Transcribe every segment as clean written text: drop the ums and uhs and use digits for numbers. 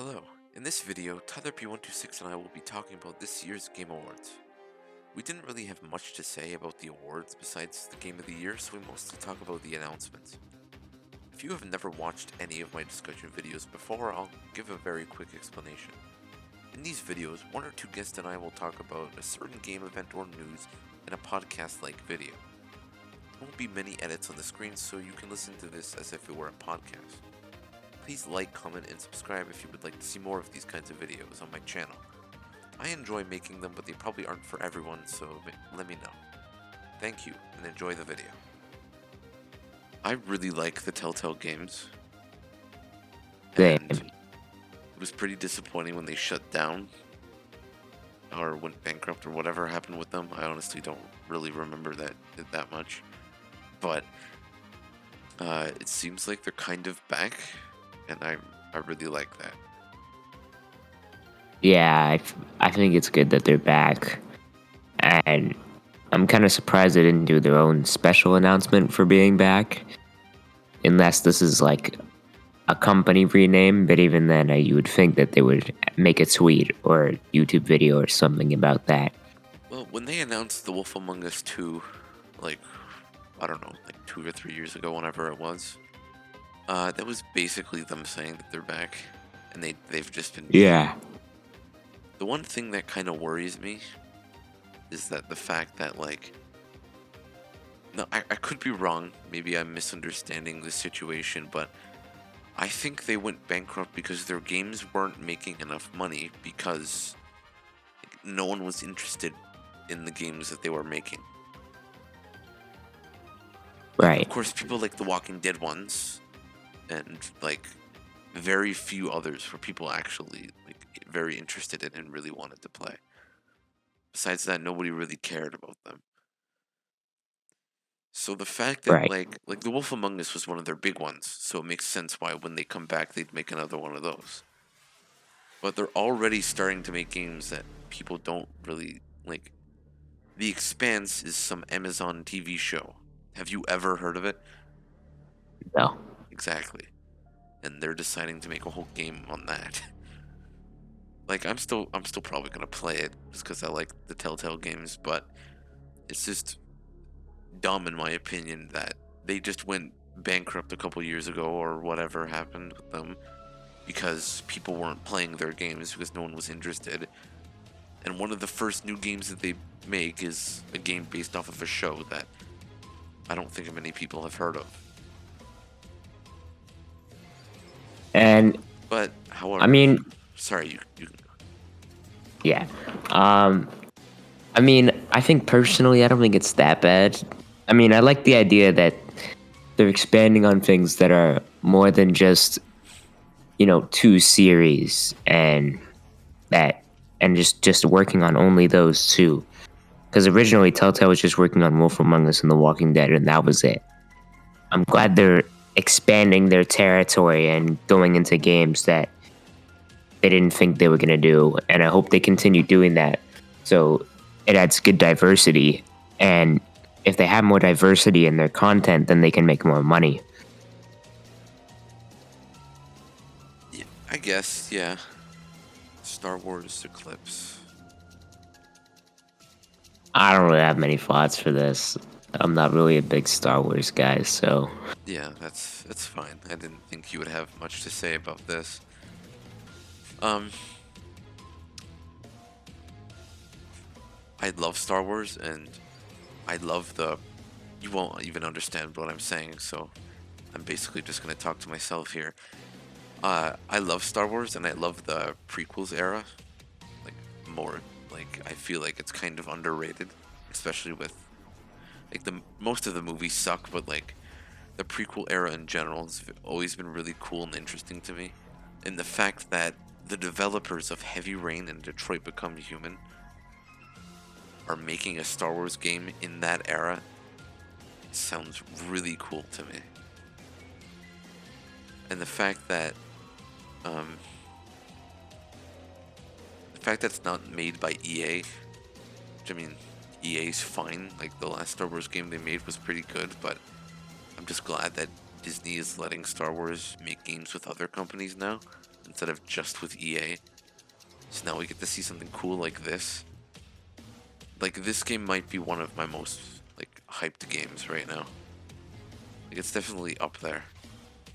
Hello, in this video, TylerP126 and I will be talking about this year's Game Awards. We didn't really have much to say about the awards besides the Game of the Year, so we mostly talk about the announcements. If you have never watched any of my discussion videos before, I'll give a very quick explanation. In these videos, one or two guests and I will talk about a certain game event or news in a podcast-like video. There won't be many edits on the screen, so you can listen to this as if it were a podcast. Please like, comment, and subscribe if you would like to see more of these kinds of videos on my channel. I enjoy making them, but they probably aren't for everyone, so let me know. Thank you, and enjoy the video. I really like the Telltale games, Same. and it was pretty disappointing when they shut down, or went bankrupt, or whatever happened with them. I honestly don't really remember that much, but it seems like they're kind of back, and I really like that. Yeah, I think it's good that they're back. And I'm kind of surprised they didn't do their own special announcement for being back. Unless this is like a company rename, but even then, you would think that they would make a tweet or a YouTube video or something about that. Well, when they announced The Wolf Among Us 2, like, I don't know, like 2 or 3 years ago, whenever it was, that was basically them saying that they're back, and they've just been... Yeah. The one thing that kind of worries me is that the fact that, like... No, I could be wrong, maybe I'm misunderstanding the situation, but I think they went bankrupt because their games weren't making enough money because no one was interested in the games that they were making. Right. Of course, people like the Walking Dead ones, and like very few others were people actually like very interested in and really wanted to play. Besides that, nobody really cared about them. So the fact that Right. like The Wolf Among Us was one of their big ones, so it makes sense why when they come back they'd make another one of those. But they're already starting to make games that people don't really like. The Expanse is some Amazon TV show. Have you ever heard of it? No. Exactly. And they're deciding to make a whole game on that. Like I'm still probably gonna play it just because I like the Telltale games, but it's just dumb in my opinion that they just went bankrupt a couple years ago or whatever happened with them because people weren't playing their games because no one was interested. And one of the first new games that they make is a game based off of a show that I don't think many people have heard of. And But however, I mean, sorry, you can go. yeah. I mean, I think personally, I don't think it's that bad. I mean, I like the idea that they're expanding on things that are more than just, two series and that, and just working on only those two. Because originally Telltale was just working on Wolf Among Us and The Walking Dead, and that was it. I'm glad they're expanding their territory and going into games that they didn't think they were going to do, and I hope they continue doing that. So it adds good diversity, and if they have more diversity in their content, then they can make more money. Yeah, I guess, yeah. Star Wars Eclipse. I don't really have many thoughts for this. I'm not really a big Star Wars guy, so Yeah, that's fine. I didn't think you would have much to say about this. Um, I love Star Wars, and I love the... You won't even understand what I'm saying, so I'm basically just gonna talk to myself here. I love Star Wars, and I love the prequels era, like, more. Like, I feel like it's kind of underrated, especially with, like, most of the movies suck, but, like, the prequel era in general has always been really cool and interesting to me. And the fact that the developers of Heavy Rain and Detroit Become Human are making a Star Wars game in that era sounds really cool to me. And the fact that it's not made by EA, which I mean, EA's fine. Like the last Star Wars game they made was pretty good, but I'm just glad that Disney is letting Star Wars make games with other companies now, instead of just with EA. So now we get to see something cool like this. Like, this game might be one of my most, like, hyped games right now. Like, it's definitely up there.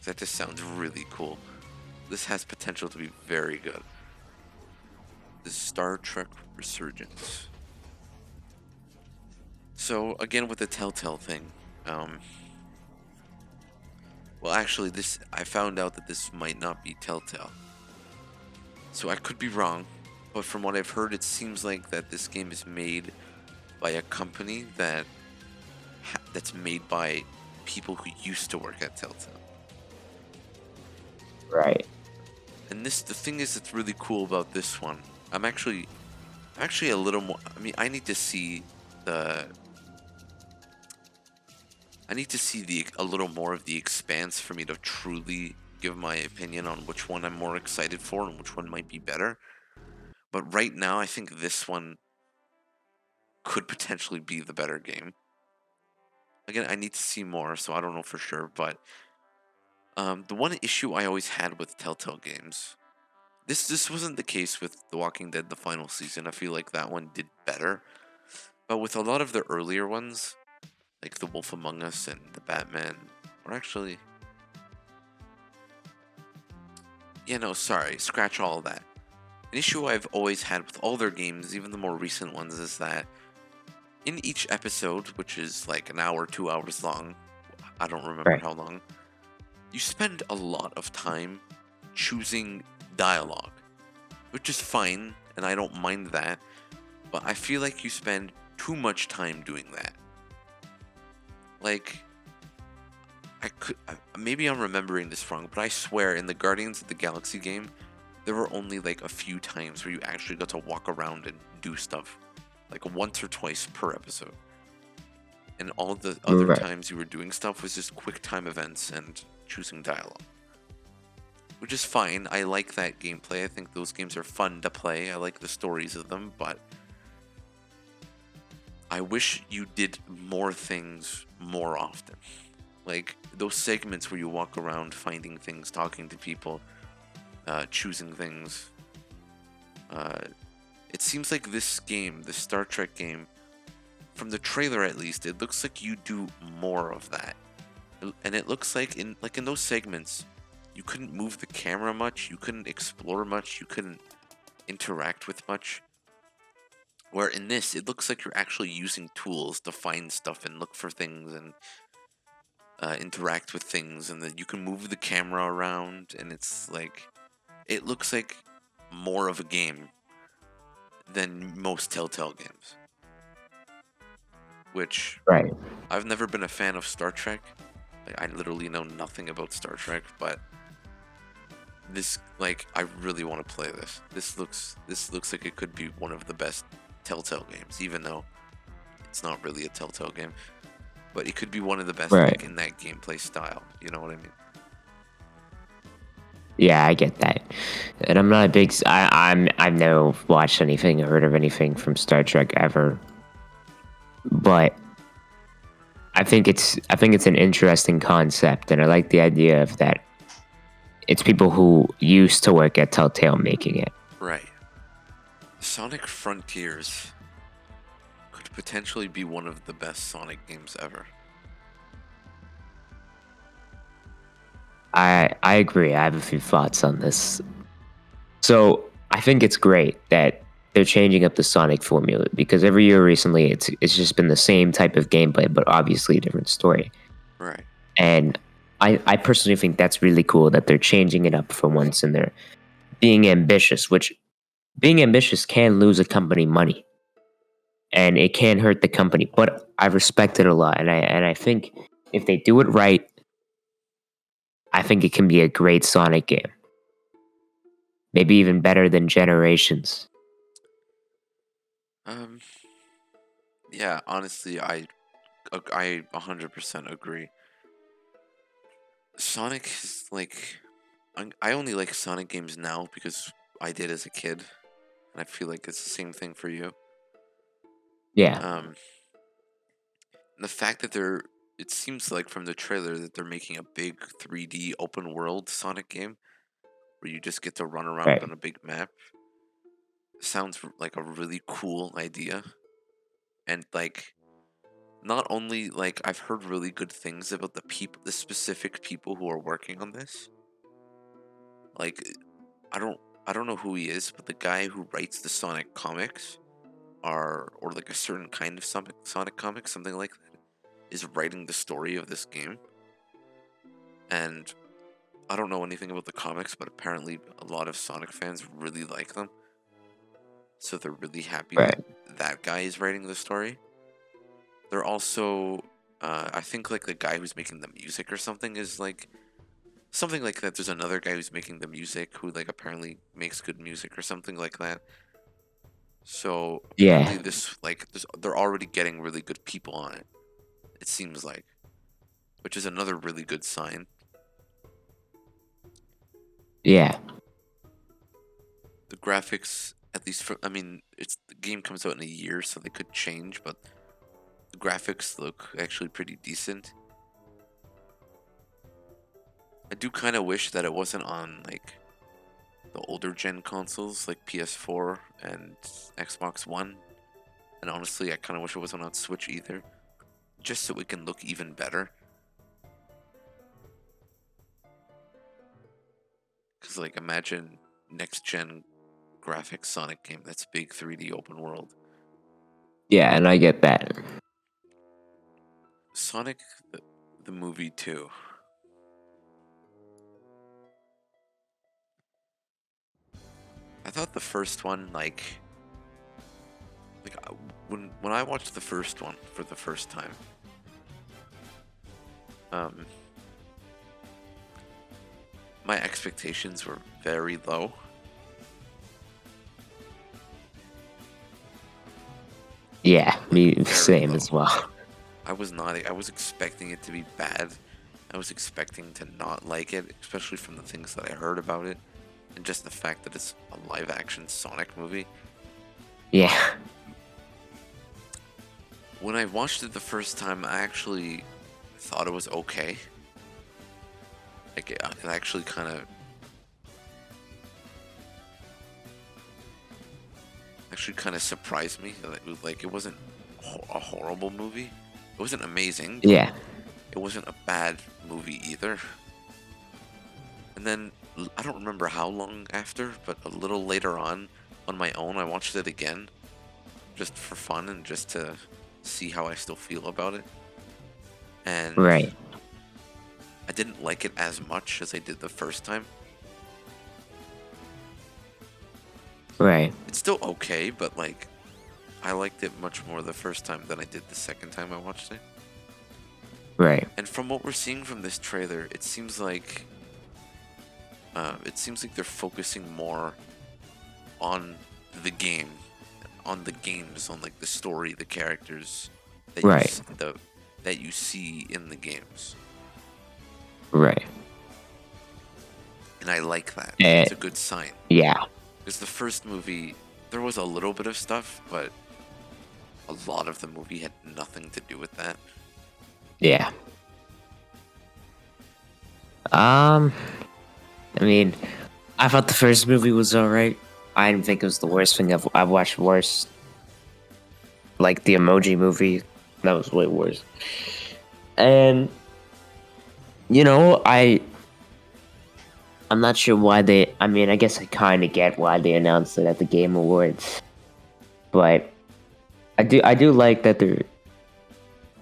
That just sounds really cool. This has potential to be very good. The Star Trek Resurgence. So, again with the Telltale thing, well, actually, I found out that this might not be Telltale. So I could be wrong, but from what I've heard, it seems like that this game is made by a company that's made by people who used to work at Telltale. Right. And the thing is that's really cool about this one. I'm actually a little more. I mean, the. I need to see a little more of the Expanse for me to truly give my opinion on which one I'm more excited for and which one might be better. But right now, I think this one could potentially be the better game. Again, I need to see more, so I don't know for sure. But the one issue I always had with Telltale games, this wasn't the case with The Walking Dead, the final season. I feel like that one did better. But with a lot of the earlier ones, like The Wolf Among Us and The Batman, or actually, yeah, no, sorry, scratch all of that. An issue I've always had with all their games, even the more recent ones, is that in each episode, which is like an hour, 2 hours long, I don't remember Right. how long, you spend a lot of time choosing dialogue, which is fine, and I don't mind that, but I feel like you spend too much time doing that. Like, maybe I'm remembering this wrong, but I swear in the Guardians of the Galaxy game, there were only like a few times where you actually got to walk around and do stuff, like once or twice per episode. And all the other Right. times you were doing stuff was just quick time events and choosing dialogue, which is fine. I like that gameplay. I think those games are fun to play. I like the stories of them, but I wish you did more things more often. Like those segments where you walk around finding things, talking to people, choosing things. It seems like this game, the Star Trek game, from the trailer at least, it looks like you do more of that. And it looks like in those segments, you couldn't move the camera much, you couldn't explore much, you couldn't interact with much. Where in this, it looks like you're actually using tools to find stuff and look for things and interact with things, and that you can move the camera around, and it's like it looks like more of a game than most Telltale games. Which Right. I've never been a fan of Star Trek. Like, I literally know nothing about Star Trek, but this, like, I really want to play this. This looks like it could be one of the best Telltale games, even though it's not really a Telltale game. But it could be one of the best, Right. like, in that gameplay style. You know what I mean? Yeah, I get that. And I'm not a big. I've never watched anything or heard of anything from Star Trek ever. But I think it's an interesting concept, and I like the idea of that. It's people who used to work at Telltale making it. Right. Sonic Frontiers could potentially be one of the best Sonic games ever. I agree. I have a few thoughts on this. So I think it's great that they're changing up the Sonic formula because every year recently it's just been the same type of gameplay, but obviously a different story. Right. And I personally think that's really cool that they're changing it up for once and they're being ambitious, which being ambitious can lose a company money and it can hurt the company. But I respect it a lot, and I think if they do it right, I think it can be a great Sonic game. Maybe even better than Generations. Um. Yeah. Honestly, I 100% agree. Sonic is like I only like Sonic games now because I did as a kid, and I feel like it's the same thing for you. Yeah. Um, the fact that it seems like from the trailer that they're making a big 3D open world Sonic game. where you just get to run around Right. on a big map. Sounds like a really cool idea. And like not only like I've heard really good things about the specific people who are working on this. Like I don't I don't know who he is, but the guy who writes the Sonic comics or like a certain kind of Sonic comic, something like that, is writing the story of this game. And I don't know anything about the comics, but apparently a lot of Sonic fans really like them. So they're really happy that Right. that guy is writing the story. They're also, I think like the guy who's making the music or something is like something like that. There's another guy who's making the music who like apparently makes good music or something like that. So apparently Yeah. they're already getting really good people on it. It seems like, which is another really good sign. Yeah. The graphics, at least for, I mean, it's the game comes out in a year, so they could change, but the graphics look actually pretty decent. I do kind of wish that it wasn't on like the older gen consoles like PS4 and Xbox One. And honestly, I kind of wish it wasn't on Switch either, just so it can look even better. Because like imagine next gen graphics Sonic game that's big 3D open world. Yeah, and I get that. Sonic the movie too. I thought the first one when I watched the first one for the first time, um, my expectations were very low. Yeah, Like me very same low. as well. I was not. I was expecting it to be bad. I was expecting to not like it, especially from the things that I heard about it, and just the fact that it's a live-action Sonic movie. Yeah. When I watched it the first time, I actually thought it was okay. Like it actually kind of surprised me. Like it wasn't a horrible movie. It wasn't amazing, but Yeah. it wasn't a bad movie either. And then I don't remember how long after, but a little later on my own, I watched it again just for fun and just to see how I still feel about it. And Right. I didn't like it as much as I did the first time. Right. It's still okay, but like I liked it much more the first time than I did the second time I watched it. Right. And from what we're seeing from this trailer, it seems like they're focusing more on the game, on the games, on like the story, the characters that Right. that you see in the games. Right. And I like that. And It's a good sign. yeah. Because the first movie, there was a little bit of stuff, but a lot of the movie had nothing to do with that. Yeah. I mean, I thought the first movie was alright. I didn't think it was the worst thing I've watched worse. Like the Emoji Movie, that was way worse. And I'm not sure why they. I mean, I guess I kind of get why they announced it at the Game Awards, but I do like that they're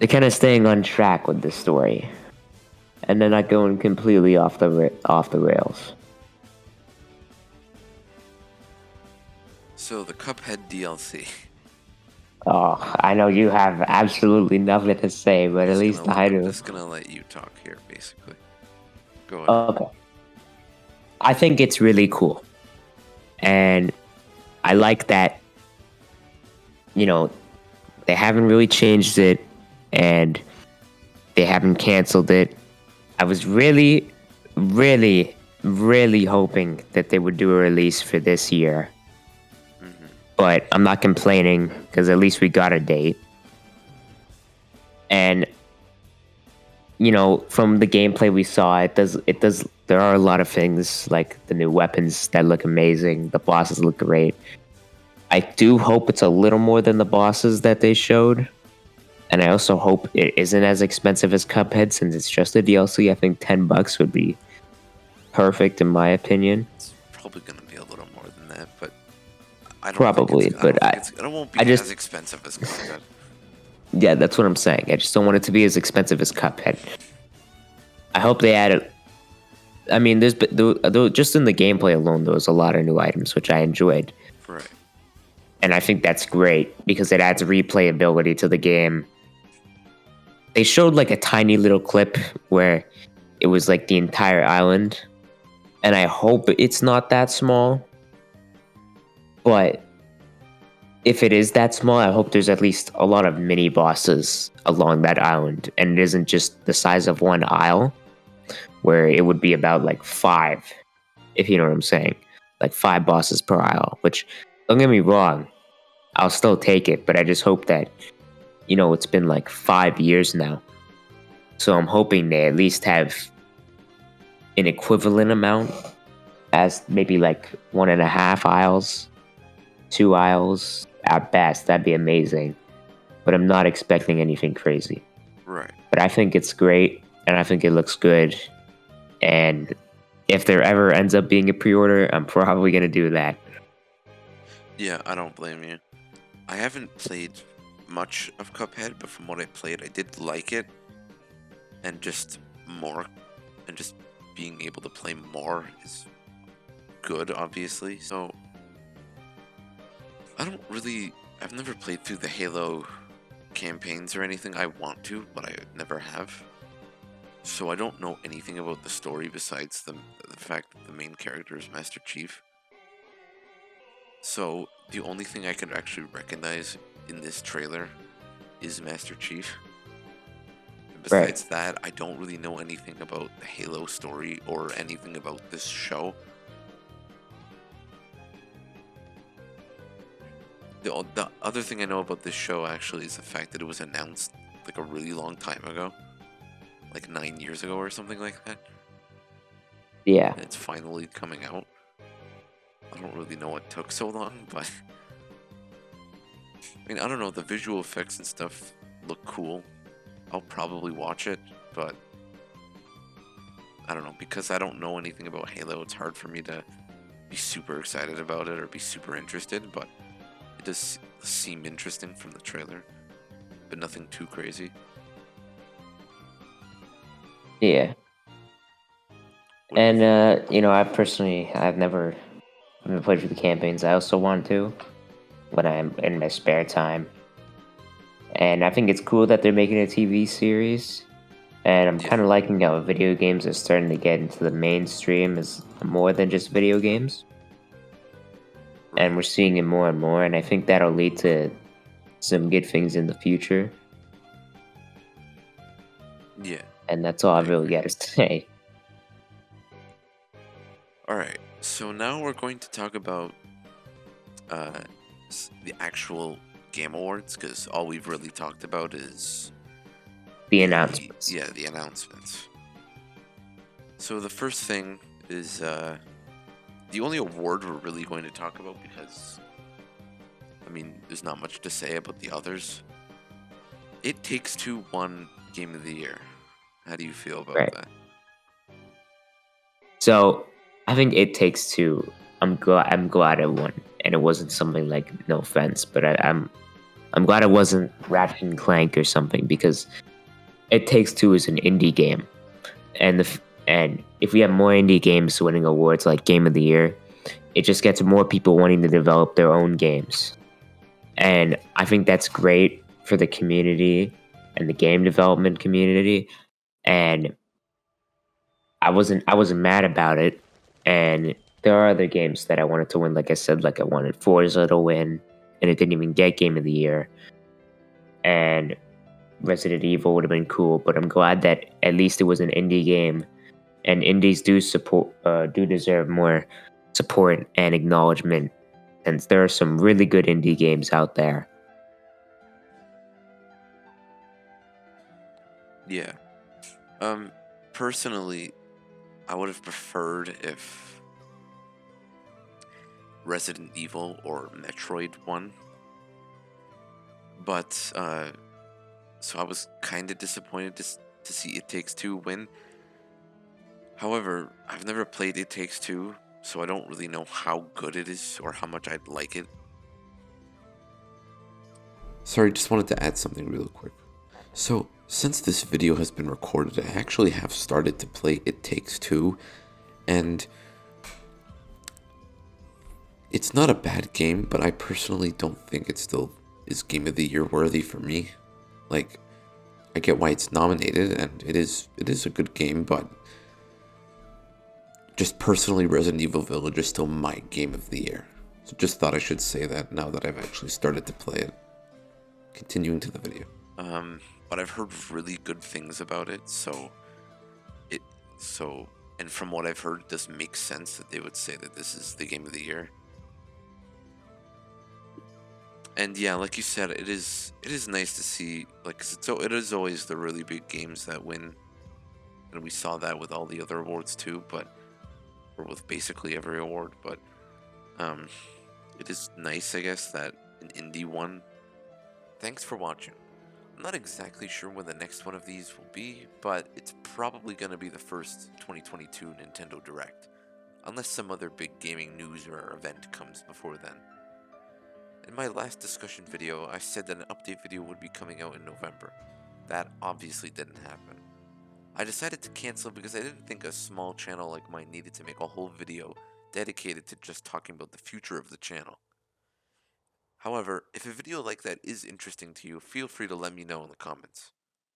kind of staying on track with the story, and they're not going completely off the rails. So the Cuphead DLC. Oh, I know you have absolutely nothing to say, but at least I I'm do. just gonna let you talk here, basically. Go ahead. Okay. I think it's really cool. And I like that, they haven't really changed it and they haven't canceled it. I was really, really, really hoping that they would do a release for this year. Mm-hmm. But I'm not complaining because at least we got a date. And, from the gameplay we saw, it does. There are a lot of things like the new weapons that look amazing. The bosses look great. I do hope it's a little more than the bosses that they showed. And I also hope it isn't as expensive as Cuphead since it's just a DLC. I think $10 would be perfect in my opinion. It's probably gonna be a little more than that, but I don't think Probably, it's. I don't but think it's. It won't be I just as expensive as Cuphead. yeah, that's what I'm saying. I just don't want it to be as expensive as Cuphead. I hope they add it. I mean, just in the gameplay alone, there was a lot of new items which I enjoyed, Right. and I think that's great because it adds replayability to the game. They showed like a tiny little clip where it was like the entire island, and I hope it's not that small. But if it is that small, I hope there's at least a lot of mini bosses along that island, and it isn't just the size of one aisle, where it would be about like 5, if you know what I'm saying, like 5 bosses per aisle. Which, don't get me wrong, I'll still take it, but I just hope that it's been like 5 years now, so I'm hoping they at least have an equivalent amount as maybe like 1.5 aisles, 2 aisles at best. That'd be amazing. But I'm not expecting anything crazy. Right. But I think it's great, and I think it looks good. And if there ever ends up being a pre-order, I'm probably gonna do that. Yeah, I don't blame you. I haven't played much of Cuphead, but from what I played, I did like it, and just being able to play more is good, obviously. So I've never played through the Halo campaigns or anything. I want to, but I never have. So I don't know anything about the story besides the fact that the main character is Master Chief. So the only thing I could actually recognize in this trailer is Master Chief. And Right. besides that, I don't really know anything about the Halo story or anything about this show. The other thing I know about this show actually is the fact that it was announced like a really long time ago, like 9 years ago or something like that, Yeah. and it's finally coming out. I don't really know what took so long, but I mean, I don't know, the visual effects and stuff look cool. I'll probably watch it, but I don't know, because I don't know anything about Halo, it's hard for me to be super excited about it or be super interested, but it does seem interesting from the trailer, but nothing too crazy. Yeah. What do you think? And I've never played through the campaigns. I also want to when I'm in my spare time. And I think it's cool that they're making a TV series. And I'm Yeah, kind of liking how video games are starting to get into the mainstream as more than just video games. And right. we're seeing it more and more. And I think that'll lead to some good things in the future. Yeah, And that's all I I really agree. got to say. Alright, so now we're going to talk about uh, the actual Game Awards, because all we've really talked about is The announcements. the announcements. So the first thing is the only award we're really going to talk about, because I mean, there's not much to say about the others. It Takes Two won Game of the Year. How do you feel about Right. that? So I think It Takes Two. I'm glad it won, and it wasn't something like, no offense, but I'm glad it wasn't Ratchet and Clank or something, because It Takes Two is an indie game, and if we have more indie games winning awards like Game of the Year, it just gets more people wanting to develop their own games, and I think that's great for the community and the game development community. And I wasn't mad about it. And there are other games that I wanted to win. Like I said, like I wanted Forza to win, and it didn't even get Game of the Year. And Resident Evil would have been cool, but I'm glad that at least it was an indie game. And indies do deserve more support and acknowledgement, since there are some really good indie games out there. Yeah, Um, Personally, I would have preferred if Resident Evil or Metroid won, but so I was kind of disappointed to see It Takes Two win. However, I've never played It Takes Two, so I don't really know how good it is or how much I'd like it. Sorry, just wanted to add something real quick. So, since this video has been recorded, I actually have started to play It Takes Two, and it's not a bad game, but I personally don't think it still is Game of the Year worthy for me. Like, I get why it's nominated, and it is a good game, but just personally, Resident Evil Village is still my Game of the Year. So just thought I should say that now that I've actually started to play it. Continuing to the video. But I've heard really good things about it, it so and from what I've heard, it does make sense that they would say that this is the Game of the Year. And yeah, like you said, it is nice to see, like, 'cause it is always the really big games that win, and we saw that with all the other awards too, but or with basically every award. But um, it is nice, I guess, that an indie won. Thanks for watching. I'm not exactly sure when the next one of these will be, but it's probably going to be the first 2022 Nintendo Direct, unless some other big gaming news or event comes before then. In my last discussion video, I said that an update video would be coming out in November. That obviously didn't happen. I decided to cancel because I didn't think a small channel like mine needed to make a whole video dedicated to just talking about the future of the channel. However, if a video like that is interesting to you, feel free to let me know in the comments.